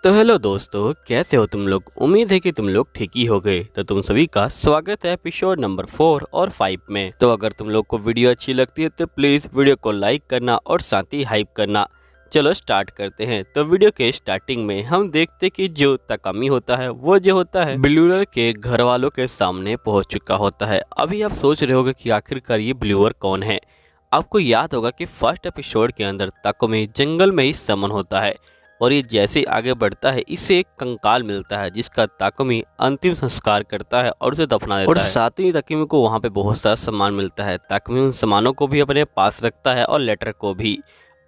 तो हेलो दोस्तों, कैसे हो तुम लोग। उम्मीद है कि तुम लोग ठीक ही हो गए। तो तुम सभी का स्वागत है एपिसोड नंबर 4 और 5 में। तो अगर तुम लोग को वीडियो अच्छी लगती है तो प्लीज़ वीडियो को लाइक करना और साथ ही हाइप करना। चलो स्टार्ट करते हैं। तो वीडियो के स्टार्टिंग में हम देखते कि जो तकामी होता है वो जो होता है ब्लूअर के घर वालों के सामने पहुंच चुका होता है। अभी आप सोच रहे होगे कि आखिरकार ये ब्लूअर कौन है। आपको याद होगा कि फर्स्ट एपिसोड के अंदर ताकुमी जंगल में ही समन होता है और ये जैसे आगे बढ़ता है इसे एक कंकाल मिलता है जिसका ताकुमी अंतिम संस्कार करता है और उसे दफना देता है। और साथ ही ताकुमी को वहाँ पे बहुत सारा सामान मिलता है। ताकुमी उन सामानों को भी अपने पास रखता है और लेटर को भी।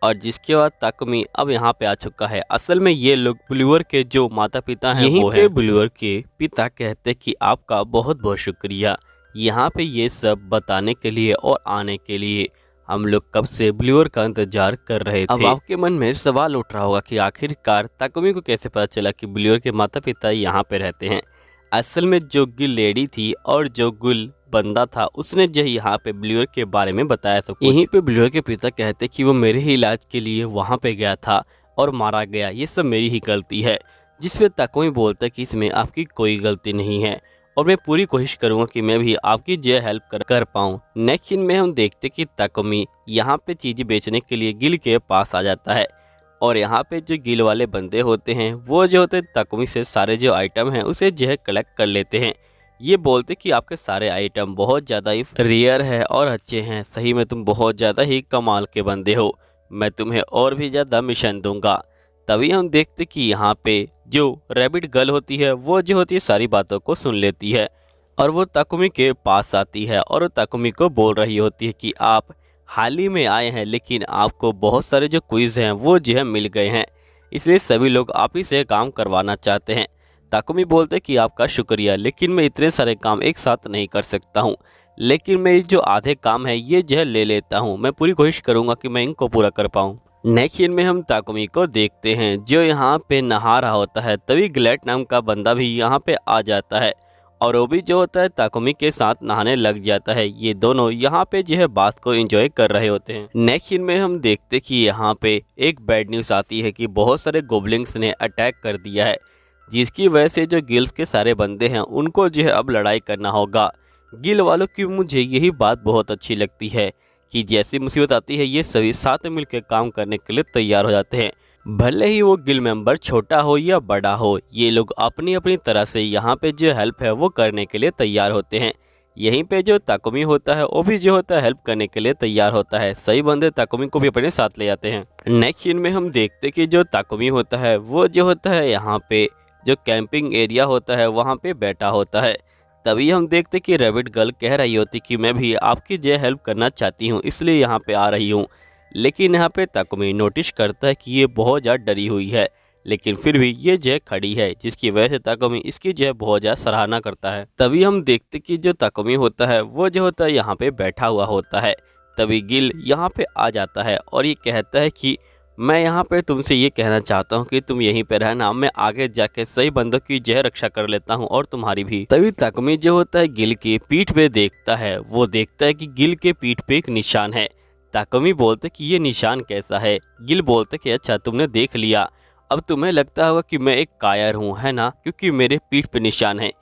और जिसके बाद ताकुमी अब यहाँ पे आ चुका है। असल में ये लोग ब्लूअर के जो माता पिता हैं वो है। ब्लूअर के पिता कहते कि आपका बहुत बहुत शुक्रिया यहाँ पे ये सब बताने के लिए और आने के लिए। हम लोग कब से ब्लूअर का इंतजार कर रहे थे। अब आपके मन में सवाल उठ रहा होगा कि आखिरकार ताकुमी को कैसे पता चला कि ब्लूअर के माता पिता यहाँ पे रहते हैं। असल में जो गिल लेडी थी और जो गुल बंदा था उसने जो यहाँ पे ब्लूअर के बारे में बताया सब कुछ। यहीं पे ब्लूअर के पिता कहते कि वो मेरे ही इलाज के लिए वहाँ पे गया था और मारा गया, ये सब मेरी ही गलती है। जिसपे ताकुमी बोलता कि इसमें आपकी कोई गलती नहीं है और मैं पूरी कोशिश करूंगा कि मैं भी आपकी जो हेल्प कर पाऊँ। नेक्स्ट सीन में हम देखते कि ताकुमी यहाँ पे चीज़ें बेचने के लिए गिल के पास आ जाता है और यहाँ पे जो गिल वाले बंदे होते हैं वो जो होते हैं ताकुमी से सारे जो आइटम हैं उसे जो है कलेक्ट कर लेते हैं। ये बोलते कि आपके सारे आइटम बहुत ज़्यादा ही रेयर है और अच्छे हैं। सही में तुम बहुत ज़्यादा ही कमाल के बंदे हो, मैं तुम्हें और भी ज़्यादा मिशन दूंगा। तभी हम देखते कि यहाँ पे जो रैबिट गर्ल होती है वो जो होती है सारी बातों को सुन लेती है और वो ताकुमी के पास आती है और ताकुमी को बोल रही होती है कि आप हाल ही में आए हैं लेकिन आपको बहुत सारे जो क्विज़ हैं वो जो है मिल गए हैं, इसलिए सभी लोग आप ही से काम करवाना चाहते हैं। ताकुमी बोलते कि आपका शुक्रिया, लेकिन मैं इतने सारे काम एक साथ नहीं कर सकता हूँ, लेकिन मेरी जो आधे काम है ये जो है ले लेता हूँ। मैं पूरी कोशिश करूँगा कि मैं इनको पूरा कर पाऊँ। नेक्स्ट सीन में हम ताकुमी को देखते हैं जो यहाँ पे नहा रहा होता है। तभी ग्लैड नाम का बंदा भी यहाँ पे आ जाता है और वो भी जो होता है ताकुमी के साथ नहाने लग जाता है। ये दोनों यहाँ पे जो है बात को एंजॉय कर रहे होते हैं। नेक्स्ट सीन में हम देखते कि यहाँ पे एक बैड न्यूज़ आती है कि बहुत सारे गोबलिंग्स ने अटैक कर दिया है, जिसकी वजह से जो गिल्स के सारे बंदे हैं उनको जो है अब लड़ाई करना होगा। गिल वालों की मुझे यही बात बहुत अच्छी लगती है कि जैसी मुसीबत आती है ये सभी साथ मिलकर काम करने के लिए तैयार हो जाते हैं। भले ही वो गिल मेंबर छोटा हो या बड़ा हो, ये लोग अपनी अपनी तरह से यहाँ पे जो हेल्प है वो करने के लिए तैयार होते हैं। यहीं पे जो ताकुमी होता है वो भी जो होता है हेल्प करने के लिए तैयार होता है। सही बंदे ताकुमी को भी अपने साथ ले जाते हैं। नेक्स्ट सीन में हम देखते कि जो ताकुमी होता है वो जो होता है यहाँ पे जो कैंपिंग एरिया होता है वहाँ पे बैठा होता है। तभी हम देखते कि रैबिट गर्ल कह रही होती कि मैं भी आपकी जो हेल्प करना चाहती हूँ इसलिए यहाँ पे आ रही हूँ। लेकिन यहाँ पे ताकुमी नोटिस करता है कि ये बहुत ज़्यादा डरी हुई है, लेकिन फिर भी ये जो खड़ी है, जिसकी वजह से ताकुमी इसकी जो है बहुत ज़्यादा सराहना करता है। तभी हम देखते कि जो ताकुमी होता है वो जो होता है यहाँ पे बैठा हुआ होता है। तभी गिल यहाँ पे आ जाता है और ये कहता है कि मैं यहाँ पे तुमसे ये कहना चाहता हूँ कि तुम यहीं पे रहना, मैं आगे जाके सही बंदों की जय रक्षा कर लेता हूँ और तुम्हारी भी। तभी ताकुमी जो होता है गिल की पीठ पे देखता है, वो देखता है कि गिल के पीठ पे एक निशान है। ताकुमी बोलते कि ये निशान कैसा है। गिल बोलते कि अच्छा तुमने देख लिया, अब तुम्हें लगता होगा कि मैं एक कायर हूँ, है ना, क्योंकि मेरे पीठ पे निशान है।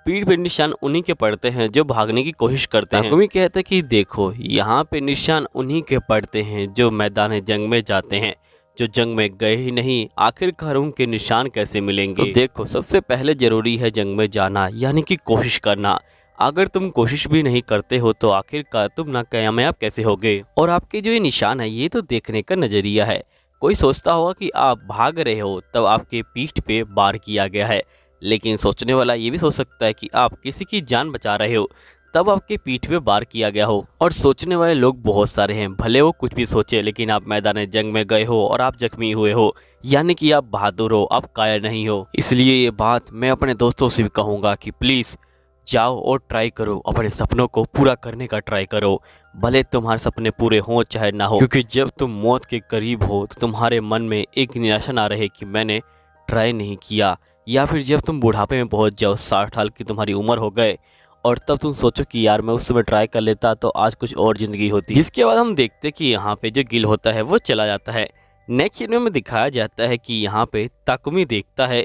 पीठ पे निशान उन्हीं के पड़ते हैं जो भागने की कोशिश करते हैं। ताकुमी कहते कि देखो यहाँ पे निशान उन्हीं के पड़ते हैं जो मैदान जंग में जाते हैं, जो जंग में गए ही नहीं, आखिरकार उनके निशान कैसे मिलेंगे। तो देखो सबसे पहले जरूरी है जंग में जाना, यानी कि कोशिश करना। अगर तुम कोशिश भी नहीं करते हो तो आखिरकार तुम ना कामयाब कैसे होगे। और आपके जो ये निशान है ये तो देखने का नजरिया है। कोई सोचता होगा कि आप भाग रहे हो तब आपके पीठ पे वार किया गया है, लेकिन सोचने वाला ये भी सोच सकता है कि आप किसी की जान बचा रहे हो तब आपके पीठ पे वार किया गया हो। और सोचने वाले लोग बहुत सारे हैं, भले वो कुछ भी सोचे, लेकिन आप मैदान जंग में गए हो और आप जख्मी हुए हो, यानी कि आप बहादुर हो, आप कायर नहीं हो। इसलिए ये बात मैं अपने दोस्तों से भी कहूँगा कि प्लीज़ जाओ और ट्राई करो, अपने सपनों को पूरा करने का ट्राई करो, भले तुम्हारे सपने पूरे हों चाहे ना हो। क्योंकि जब तुम मौत के करीब हो तो तुम्हारे मन में एक निराशा ना रहे कि मैंने ट्राई नहीं किया, या फिर जब तुम बुढ़ापे में पहुंच जाओ, 60 साल की तुम्हारी उम्र हो गए और तब तुम सोचो कि यार मैं उस समय ट्राई कर लेता तो आज कुछ और ज़िंदगी होती। जिसके बाद हम देखते कि यहाँ पे जो गिल होता है वो चला जाता है। नेक्स्ट सीन में दिखाया जाता है कि यहाँ पे ताकुमी देखता है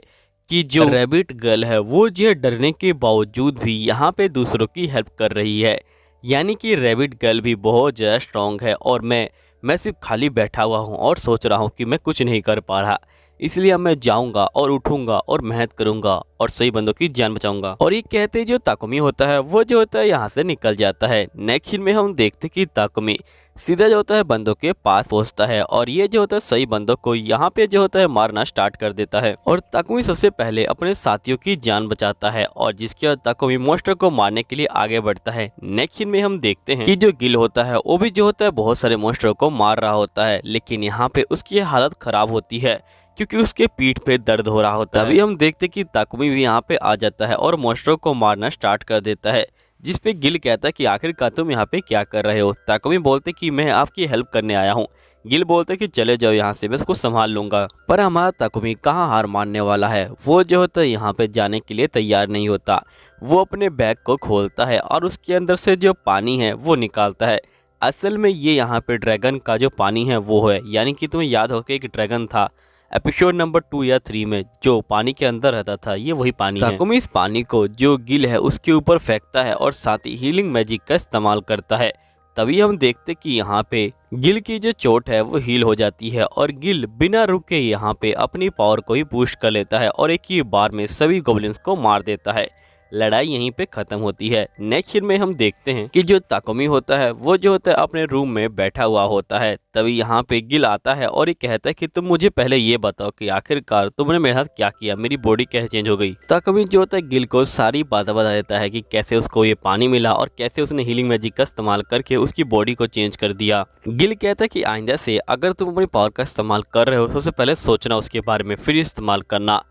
कि जो रैबिट गर्ल है वो जो है डरने के बावजूद भी यहाँ पे दूसरों की हेल्प कर रही है। यानी कि रैबिट गर्ल भी बहुत ज़्यादा स्ट्रांग है और मैं सिर्फ खाली बैठा हुआ हूँ और सोच रहा हूँ कि मैं कुछ नहीं कर पा रहा, इसलिए अब मैं जाऊंगा और उठूंगा और मेहनत करूंगा और सही बंदों की जान बचाऊंगा। और ये कहते ही जो ताकुमी होता है वो जो होता है यहाँ से निकल जाता है। नेक्स्ट सीन में हम देखते कि ताकुमी सीधा जो होता है बंदों के पास पहुंचता है और ये जो होता है सही बंदों को यहाँ पे जो होता है मारना स्टार्ट कर देता है। और ताकुमी सबसे पहले अपने साथियों की जान बचाता है और जिसके बाद ताकुमी मॉन्स्टर को मारने के लिए आगे बढ़ता है। नेक्स्ट सीन में हम देखते हैं कि जो गिल होता है वो भी जो होता है बहुत सारे मॉन्स्टरों को मार रहा होता है, लेकिन यहाँ पे उसकी हालत खराब होती है क्योंकि उसके पीठ पे दर्द हो रहा होता है। अभी हम देखते कि ताकुमी भी यहाँ पे आ जाता है और मॉन्स्टरों को मारना स्टार्ट कर देता है, जिस पे गिल कहता है कि आखिरकार तुम यहाँ पे क्या कर रहे हो। ताकुमी बोलते कि मैं आपकी हेल्प करने आया हूँ। गिल बोलते कि चले जाओ यहाँ से, मैं इसको संभाल लूंगा। पर हमारा ताकुमी कहाँ हार मानने वाला है, वो जो होता है यहाँ पे जाने के लिए तैयार नहीं होता। वो अपने बैग को खोलता है और उसके अंदर से जो पानी है वो निकालता है। असल में ये यहाँ पे ड्रैगन का जो पानी है वो है, यानी कि तुम्हें याद हो कि एक ड्रैगन था एपिसोड नंबर 2 या 3 में जो पानी के अंदर रहता था, ये वही पानी है। ताकुमी इस पानी को जो गिल है उसके ऊपर फेंकता है और साथ ही हीलिंग मैजिक का इस्तेमाल करता है। तभी हम देखते कि यहाँ पे गिल की जो चोट है वो हील हो जाती है और गिल बिना रुके यहाँ पे अपनी पावर को ही बूस्ट कर लेता है और एक ही बार में सभी गोब्लिन्स को मार देता है। लड़ाई यहीं पे खत्म होती है। नेक्स्ट सीन में हम देखते हैं कि जो ताकुमी होता है वो जो होता है अपने रूम में बैठा हुआ होता है। तभी यहाँ पे गिल आता है और ये कहता है कि तुम मुझे पहले ये बताओ कि आखिरकार तुमने मेरे साथ क्या किया, मेरी बॉडी कैसे चेंज हो गई। ताकुमी जो होता है गिल को सारी बातें बता देता है कि कैसे उसको ये पानी मिला और कैसे उसने हीलिंग मैजिक का इस्तेमाल करके उसकी बॉडी को चेंज कर दिया। गिल कहता है कि आइंदा से अगर तुम अपनी पावर का इस्तेमाल कर रहे हो तो सबसे पहले सोचना उसके बारे में, फिर इस्तेमाल करना।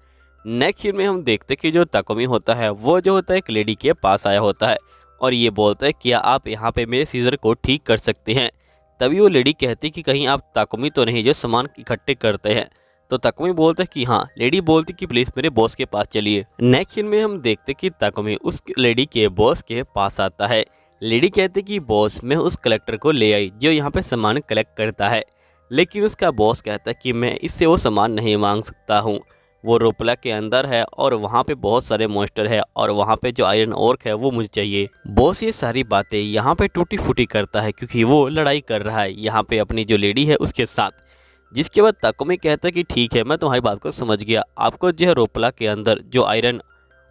नेक्स्ट सीन में हम देखते कि जो ताकुमी होता है वो जो होता है एक लेडी के पास आया होता है और ये बोलता है क्या आप यहाँ पे मेरे सीजर को ठीक कर सकते हैं। तभी वो लेडी कहती कि कहीं आप ताकुमी तो नहीं जो सामान इकट्ठे करते हैं। तो ताकुमी बोलता है कि हाँ। लेडी बोलती कि प्लीज़ मेरे बॉस के पास चलिए। नेक्स्ट सीन में हम देखते कि ताकुमी उस लेडी के बॉस के पास आता है। लेडी कहती कि बॉस मैं उस कलेक्टर को ले आई जो यहाँ पे सामान कलेक्ट करता है, लेकिन उसका बॉस कहता है कि मैं इससे वो सामान नहीं मांग सकता हूँ। वो रोपला के अंदर है और वहाँ पे बहुत सारे मॉन्स्टर है और वहाँ पे जो आयरन ओर्क है वो मुझे चाहिए। बॉस ये सारी बातें यहाँ पे टूटी फूटी करता है क्योंकि वो लड़ाई कर रहा है यहाँ पे अपनी जो लेडी है उसके साथ। जिसके बाद ताकुमी कहता है कि ठीक है मैं तुम्हारी बात को समझ गया, आपको जो है रोपला के अंदर जो आयरन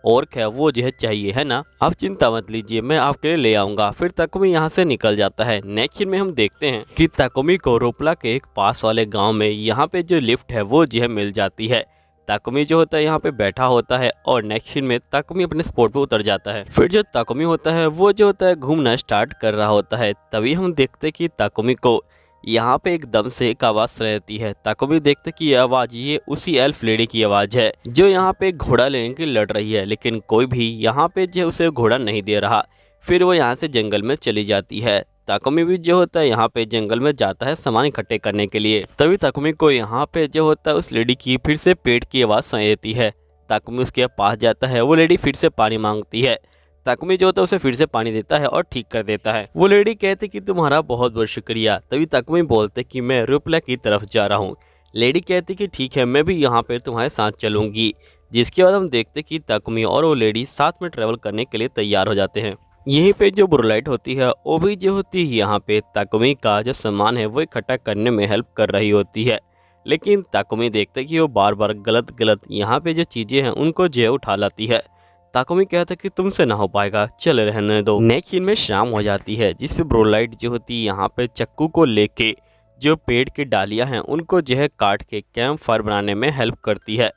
ओर्क है वो जो है चाहिए है ना, आप चिंता मत लीजिए मैं आपके लिए ले आऊँगा। फिर ताकुमी यहाँ से निकल जाता है। नेक्स्ट सीन में हम देखते हैं कि ताकुमी को रोपला के एक पास वाले गाँव में यहाँ पे जो लिफ्ट है वो जो है मिल जाती है। ताकुमी जो होता है यहाँ पे बैठा होता है और नेक्स्ट सीन में ताकुमी अपने स्पॉट पे उतर जाता है। फिर जो ताकुमी होता है वो जो होता है घूमना स्टार्ट कर रहा होता है। तभी हम देखते कि ताकुमी को यहाँ पे एकदम से एक आवाज़ रहती है। ताकुमी देखते कि ये आवाज़ ये उसी एल्फ लेडी की आवाज़ है जो यहाँ पे घोड़ा लेने की लड़ रही है, लेकिन कोई भी यहाँ पे जो उसे घोड़ा नहीं दे रहा। फिर वो यहाँ से जंगल में चली जाती है। ताकुमी भी जो होता है यहाँ पे जंगल में जाता है सामान इकट्ठे करने के लिए। तभी ताकुमी को यहाँ पे जो होता है उस लेडी की फिर से पेट की आवाज़ सुनाई देती है। ताकुमी उसके पास जाता है, वो लेडी फिर से पानी मांगती है। ताकुमी जो होता है उसे फिर से पानी देता है और ठीक कर देता है। वो लेडी कहती कि तुम्हारा बहुत बहुत शुक्रिया। तभी ताकुमी बोलते कि मैं रुपला की तरफ जा रहा हूँ। लेडी कहती कि ठीक है मैं भी यहाँ पे तुम्हारे साथ चलूँगी। जिसके बाद हम देखते कि ताकुमी और वो लेडी साथ में ट्रेवल करने के लिए तैयार हो जाते हैं। यहीं पे जो ब्रोलाइट होती है वो भी जो होती है यहाँ पे ताकुमी का जो सामान है वो इकट्ठा करने में हेल्प कर रही होती है, लेकिन ताकुमी देखते कि वो बार बार गलत यहाँ पे जो चीज़ें हैं उनको जो उठा लाती है। ताकुमी कहता है कि तुमसे ना हो पाएगा, चल रहने दो। नेक्स्ट सीन में शाम हो जाती है जिसपे ब्रोलाइट जो होती है यहाँ पे चक्कू को लेके जो पेड़ की डालियाँ हैं उनको जो है काट के कैंप फायर बनाने में हेल्प करती है।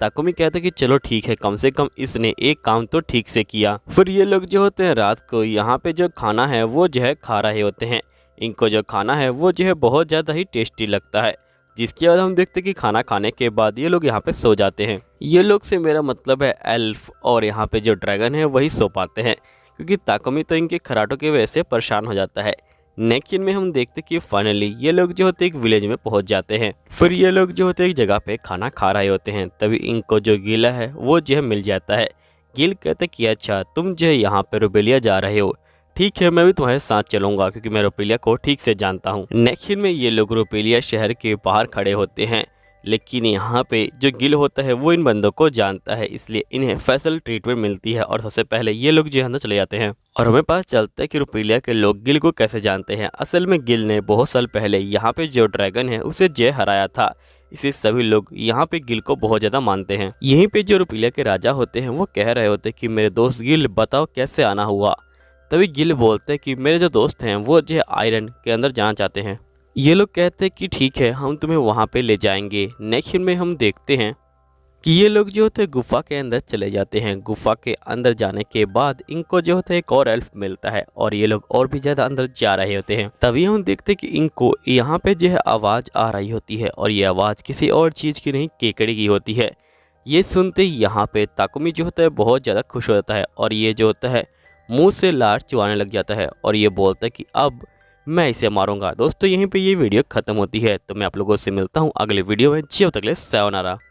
ताकुमी कहता है कि चलो ठीक है, कम से कम इसने एक काम तो ठीक से किया। फिर ये लोग जो होते हैं रात को यहाँ पे जो खाना है वो जो है खा रहे होते हैं। इनको जो खाना है वो जो है बहुत ज़्यादा ही टेस्टी लगता है। जिसके बाद हम देखते हैं कि खाना खाने के बाद ये लोग यहाँ पे सो जाते हैं। ये लोग से मेरा मतलब है एल्फ और यहाँ पे जो ड्रैगन है वही सो पाते हैं, क्योंकि ताकुमी तो इनके खराटों की वजह से परेशान हो जाता है। नेक्स्ट सीन में हम देखते कि फाइनली ये लोग जो होते एक विलेज में पहुंच जाते हैं। फिर ये लोग जो होते एक जगह पे खाना खा रहे होते हैं। तभी इनको जो गिला है वो जो है मिल जाता है। गिल कहते कि अच्छा तुम जो है यहाँ पे रुबेलिया जा रहे हो, ठीक है, मैं भी तुम्हारे साथ चलूंगा क्योंकि मैं रुपेलिया को ठीक से जानता हूँ। नेक्स्ट सीन में ये लोग रुपेलिया शहर के बाहर खड़े होते हैं, लेकिन यहाँ पे जो गिल होता है वो इन बंदों को जानता है, इसलिए इन्हें स्पेशल ट्रीटमेंट मिलती है और सबसे पहले ये लोग जो है अंदर चले जाते हैं। और हमें पता चलता है कि रुपेलिया के लोग गिल को कैसे जानते हैं। असल में गिल ने बहुत साल पहले यहाँ पे जो ड्रैगन है उसे जय हराया था, इसे सभी लोग यहाँ पे गिल को बहुत ज्यादा मानते हैं। यहीं पे जो रुपेलिया के राजा होते हैं वो कह रहे होते हैं कि मेरे दोस्त गिल बताओ कैसे आना हुआ। तभी गिल बोलते हैं कि मेरे जो दोस्त हैं वो जो आयरन के अंदर जाना चाहते हैं। ये लोग कहते हैं कि ठीक है, हम तुम्हें वहाँ पे ले जाएंगे। नेक्स्ट में हम देखते हैं कि ये लोग जो होते हैं गुफा के अंदर चले जाते हैं। गुफा के अंदर जाने के बाद इनको जो होता है एक और एल्फ मिलता है और ये लोग और भी ज़्यादा अंदर जा रहे होते हैं। तभी हम देखते हैं कि इनको यहाँ पे जो है आवाज़ आ रही होती है और ये आवाज़ किसी और चीज़ की नहीं, केकड़ी की होती है। ये सुनते ही यहाँ पे ताकुमी जो होता है बहुत ज़्यादा खुश हो जाता है और ये जो होता है मुंह से लार चुआने लग जाता है और ये बोलता है कि अब मैं इसे मारूंगा। दोस्तों यहीं पे ये वीडियो खत्म होती है, तो मैं आप लोगों से मिलता हूँ अगले वीडियो में। जब तक के लिए सायोनारा।